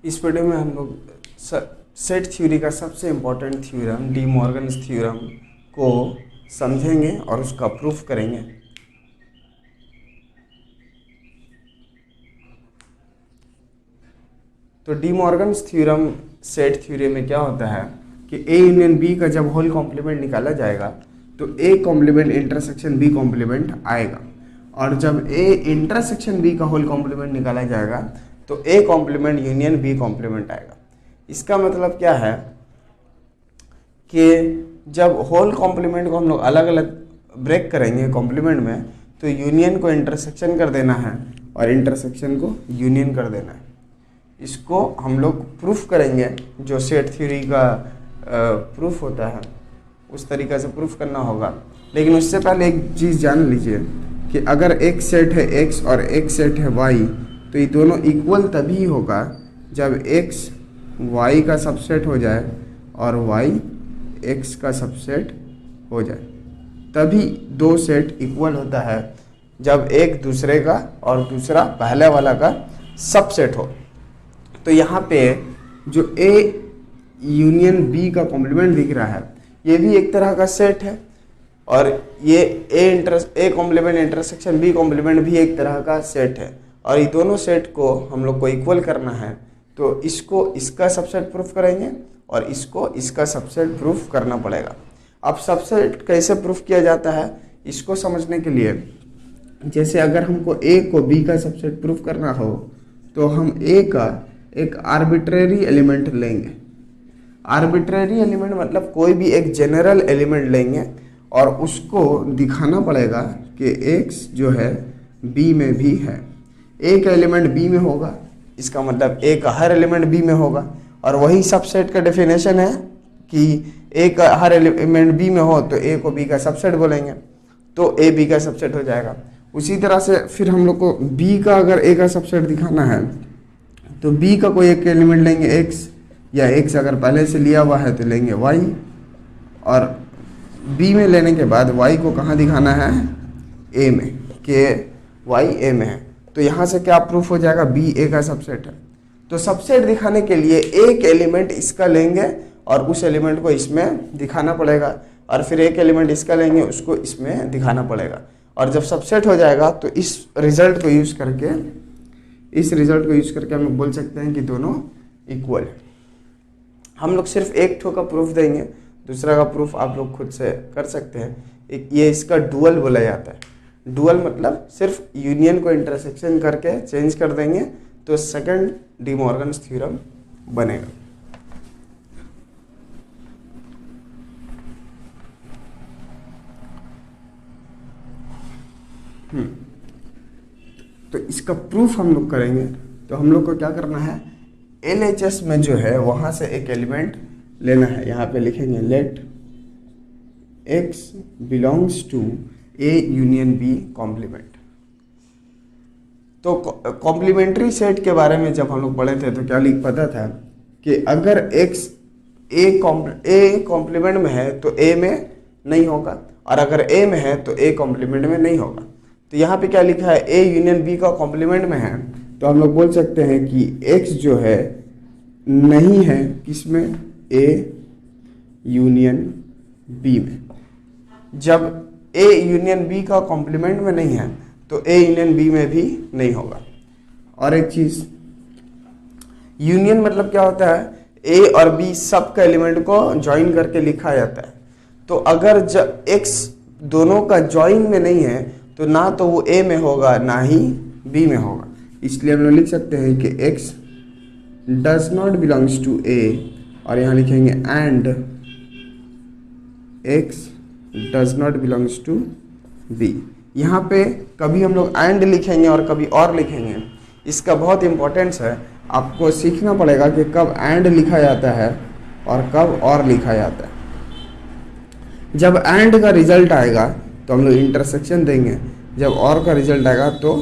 इस वीडियो में हम लोग सेट थ्योरी का सबसे important theorem D Morgan's theorem को समझेंगे और उसका प्रूफ करेंगे। तो D Morgan's theorem set theory में क्या होता है कि ए यूनियन बी का जब होल कॉम्प्लीमेंट निकाला जाएगा तो A complement intersection B complement आएगा, और जब ए इंटरसेक्शन बी का होल कॉम्प्लीमेंट निकाला जाएगा तो A complement union B complement आएगा। इसका मतलब क्या है कि जब होल कॉम्प्लीमेंट को हम लोग अलग अलग ब्रेक करेंगे कॉम्प्लीमेंट में, तो यूनियन को इंटरसेक्शन कर देना है और इंटरसेक्शन को यूनियन कर देना है। इसको हम लोग प्रूफ करेंगे, जो सेट थ्योरी का प्रूफ होता है उस तरीक़े से प्रूफ करना होगा। लेकिन उससे पहले एक चीज़ जान लीजिए कि अगर एक सेट है x और एक सेट है y, तो ये दोनों इक्वल तभी होगा जब x y का सबसेट हो जाए और y x का सबसेट हो जाए। तभी दो सेट इक्वल होता है जब एक दूसरे का और दूसरा पहले वाला का सबसेट हो। तो यहाँ पे जो A यूनियन B का कॉम्प्लीमेंट दिख रहा है, ये भी एक तरह का सेट है, और ये A complement intersection B complement भी एक तरह का सेट है, और ये दोनों सेट को हम लोग को इक्वल करना है। तो इसको इसका सबसेट प्रूफ करेंगे और इसको इसका सबसेट प्रूफ करना पड़ेगा। अब सबसेट कैसे प्रूफ किया जाता है इसको समझने के लिए, जैसे अगर हमको ए को बी का सबसेट प्रूफ करना हो तो हम ए का एक आर्बिट्रेरी एलिमेंट लेंगे। आर्बिट्रेरी एलिमेंट मतलब कोई भी एक जनरल एलिमेंट लेंगे और उसको दिखाना पड़ेगा कि x जो है b में भी है। a का एलिमेंट b में होगा, इसका मतलब a का हर एलिमेंट b में होगा, और वही सबसेट का डेफिनेशन है कि a का हर एलिमेंट b में हो तो a को b का सबसेट बोलेंगे, तो a b का सबसेट हो जाएगा। उसी तरह से फिर हम लोग को b का अगर a का सबसेट दिखाना है तो b का कोई एक एलिमेंट लेंगे x, या x अगर पहले से लिया हुआ है तो लेंगे y, और b में लेने के बाद y को कहाँ दिखाना है a में, कि y a में है। तो यहाँ से क्या प्रूफ हो जाएगा, b a का सबसेट है। तो सबसेट दिखाने के लिए एक एलिमेंट इसका लेंगे और उस एलिमेंट को इसमें दिखाना पड़ेगा, और फिर एक एलिमेंट इसका लेंगे उसको इसमें दिखाना पड़ेगा, और जब सबसेट हो जाएगा तो इस रिजल्ट को यूज़ करके हम लोग बोल सकते हैं कि दोनों इक्वल है। हम लोग सिर्फ एक ठो का प्रूफ देंगे, दूसरा का प्रूफ आप लोग खुद से कर सकते हैं। ये इसका डुअल बोला जाता है। डुअल मतलब सिर्फ यूनियन को इंटरसेक्शन करके चेंज कर देंगे तो सेकंड डी मॉर्गन्स थ्योरम बनेगा। तो इसका प्रूफ हम लोग करेंगे, तो हम लोग को क्या करना है, LHS में जो है वहाँ से एक एलिमेंट लेना है। यहाँ पे लिखेंगे let x belongs to A union B complement. तो कॉम्प्लीमेंट्री सेट के बारे में जब हम लोग पढ़े थे तो क्या लिख पता था कि अगर x A कॉम्प्लीमेंट में है तो A में नहीं होगा, और अगर A में है तो A कॉम्प्लीमेंट में नहीं होगा। तो यहाँ पे क्या लिखा है, A यूनियन B का कॉम्प्लीमेंट में है, तो हम लोग बोल सकते हैं कि x जो है नहीं है किसमें, A यूनियन B में। जब A यूनियन B का कॉम्प्लीमेंट में नहीं है तो A यूनियन B में भी नहीं होगा। और एक चीज़, यूनियन मतलब क्या होता है, A और B सब का एलिमेंट को ज्वाइन करके लिखा जाता है। तो अगर जब x दोनों का ज्वाइन में नहीं है तो ना तो वो A में होगा ना ही B में होगा। इसलिए हम लोग लिख सकते हैं कि x does not belongs to A, और यहाँ लिखेंगे and x does not belongs to B। यहाँ पे कभी हम लोग एंड लिखेंगे और कभी और लिखेंगे, इसका बहुत इम्पोर्टेंस है। आपको सीखना पड़ेगा कि कब एंड लिखा जाता है और कब और लिखा जाता है। जब एंड का रिजल्ट आएगा तो हम लोग इंटरसेक्शन देंगे, जब और का रिजल्ट आएगा तो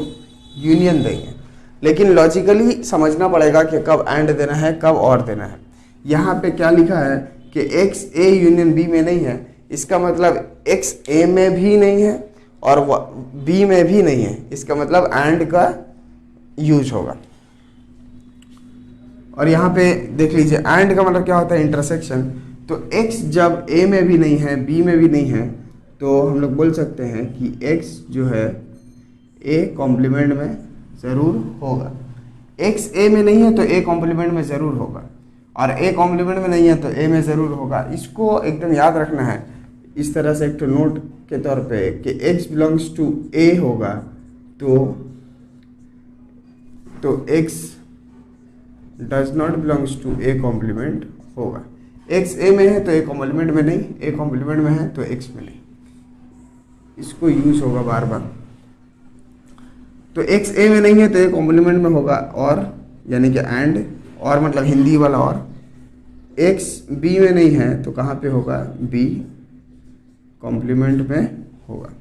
यूनियन देंगे। लेकिन लॉजिकली समझना पड़ेगा कि कब एंड देना है कब और देना है। यहाँ पे क्या लिखा है कि x A यूनियन B में नहीं है, इसका मतलब x A में भी नहीं है और B में भी नहीं है, इसका मतलब एंड का यूज होगा। और यहाँ पे देख लीजिए एंड का मतलब क्या होता है, इंटरसेक्शन। तो x जब a में भी नहीं है b में भी नहीं है तो हम लोग बोल सकते हैं कि x जो है a कॉम्प्लीमेंट में ज़रूर होगा। x a में नहीं है तो a कॉम्प्लीमेंट में ज़रूर होगा, और a कॉम्प्लीमेंट में नहीं है तो a में ज़रूर होगा। इसको एकदम याद रखना है इस तरह से एक तो नोट के तौर पे कि x बिलोंग्स टू a होगा तो x does not belongs to a complement होगा। x a में है तो a कॉम्प्लीमेंट में नहीं, a कॉम्प्लीमेंट में है तो x में नहीं। इसको यूज होगा बार बार। तो x a में नहीं है तो a कॉम्प्लीमेंट में होगा, और यानी कि एंड, और मतलब हिंदी वाला, और x b में नहीं है तो कहाँ पे होगा, b कॉम्प्लीमेंट में होगा।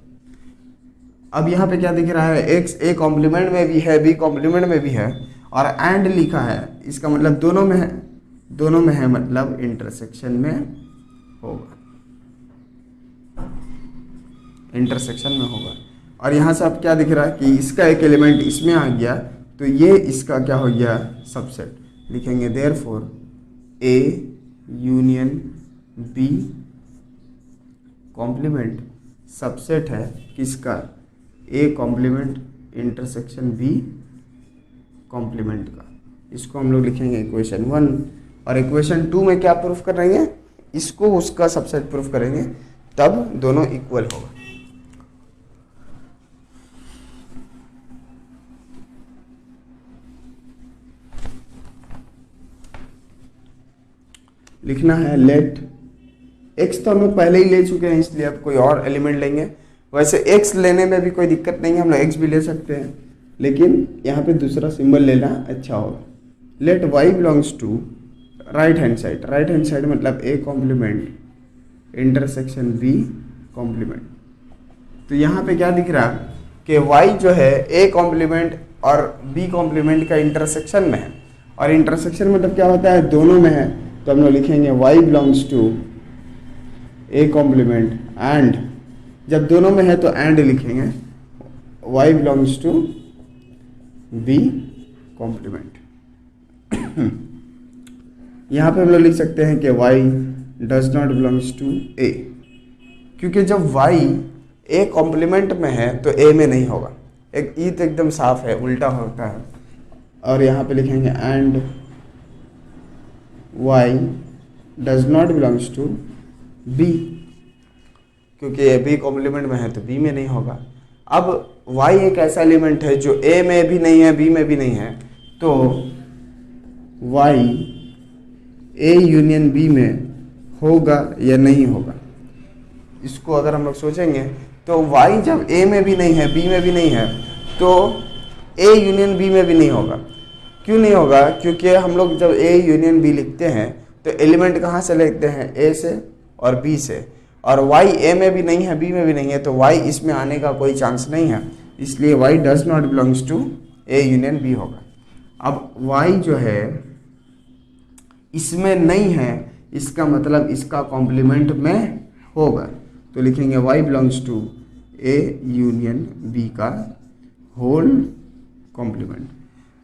अब यहाँ पे क्या दिख रहा है, x a कॉम्प्लीमेंट में भी है, b कॉम्प्लीमेंट में भी है, और एंड लिखा है, इसका मतलब दोनों में है, दोनों में है मतलब इंटरसेक्शन में होगा, इंटरसेक्शन में होगा। और यहाँ से अब क्या दिख रहा है कि इसका एक एलिमेंट इसमें आ गया तो ये इसका क्या हो गया, सबसेट। लिखेंगे therefore A union B complement subset है किसका, A complement intersection B complement का। इसको हम लोग लिखेंगे इक्वेशन 1, और इक्वेशन 2 में क्या प्रूफ कर रहे हैं, इसको उसका सबसेट प्रूफ करेंगे, तब दोनों इक्वल होगा। लिखना है लेट x, तो हम लोग पहले ही ले चुके हैं इसलिए अब कोई और एलिमेंट लेंगे। वैसे x लेने में भी कोई दिक्कत नहीं है, हम लोग x भी ले सकते हैं, लेकिन यहाँ पे दूसरा सिंबल लेना अच्छा होगा। Let y belongs to right hand side, right hand side मतलब a complement intersection b complement. तो यहाँ पे क्या दिख रहा कि y जो है a कॉम्प्लीमेंट और b कॉम्प्लीमेंट का इंटरसेक्शन में है, और इंटरसेक्शन मतलब क्या होता है, दोनों में है। तो हम लोग लिखेंगे y belongs to a complement and, जब दोनों में है तो एंड लिखेंगे, y belongs to b complement. यहाँ पे हम लोग लिख सकते हैं कि y does not belongs to a, क्योंकि जब y a कॉम्प्लीमेंट में है तो a में नहीं होगा। एक ई तो एकदम साफ है, उल्टा होता है। और यहाँ पे लिखेंगे and y does not belongs to b, क्योंकि b कॉम्प्लीमेंट में है तो b में नहीं होगा। अब y एक ऐसा एलिमेंट है जो a में भी नहीं है b में भी नहीं है, तो y a यूनियन b में होगा या नहीं होगा। इसको अगर हम लोग सोचेंगे तो y जब a में भी नहीं है b में भी नहीं है तो a यूनियन b में भी नहीं होगा। क्यों नहीं होगा, क्योंकि हम लोग जब a यूनियन b लिखते हैं तो एलिमेंट कहाँ से लिखते हैं, a से और b से, और y a में भी नहीं है b में भी नहीं है तो y इसमें आने का कोई चांस नहीं है, इसलिए y does not belongs to a union b होगा। अब y जो है इसमें नहीं है, इसका मतलब इसका कॉम्प्लीमेंट में होगा, तो लिखेंगे y belongs to a union b का होल कॉम्प्लीमेंट।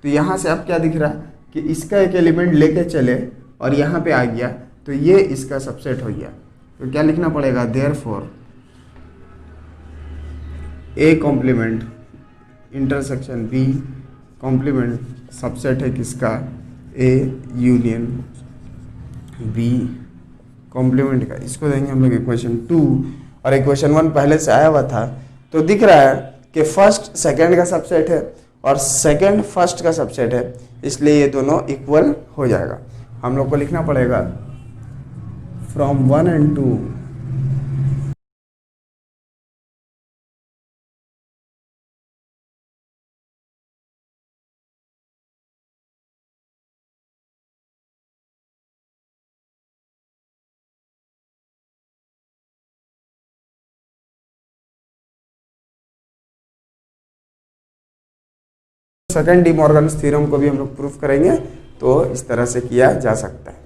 तो यहाँ से अब क्या दिख रहा कि इसका एक एलिमेंट लेके चले और यहाँ पे आ गया तो ये इसका सबसेट हो गया। तो क्या लिखना पड़ेगा, therefore a complement intersection b complement subset है किसका, a यूनियन b कॉम्प्लीमेंट का। इसको देंगे हम लोग इक्वेशन 2, और इक्वेशन 1 पहले से आया हुआ था तो दिख रहा है कि फर्स्ट सेकंड का सबसेट है और सेकंड फर्स्ट का सबसेट है, इसलिए ये दोनों इक्वल हो जाएगा। हम लोग को लिखना पड़ेगा from 1 and 2 second D Morgan's theorem को भी हम लोग प्रूफ करेंगे, तो इस तरह से किया जा सकता है।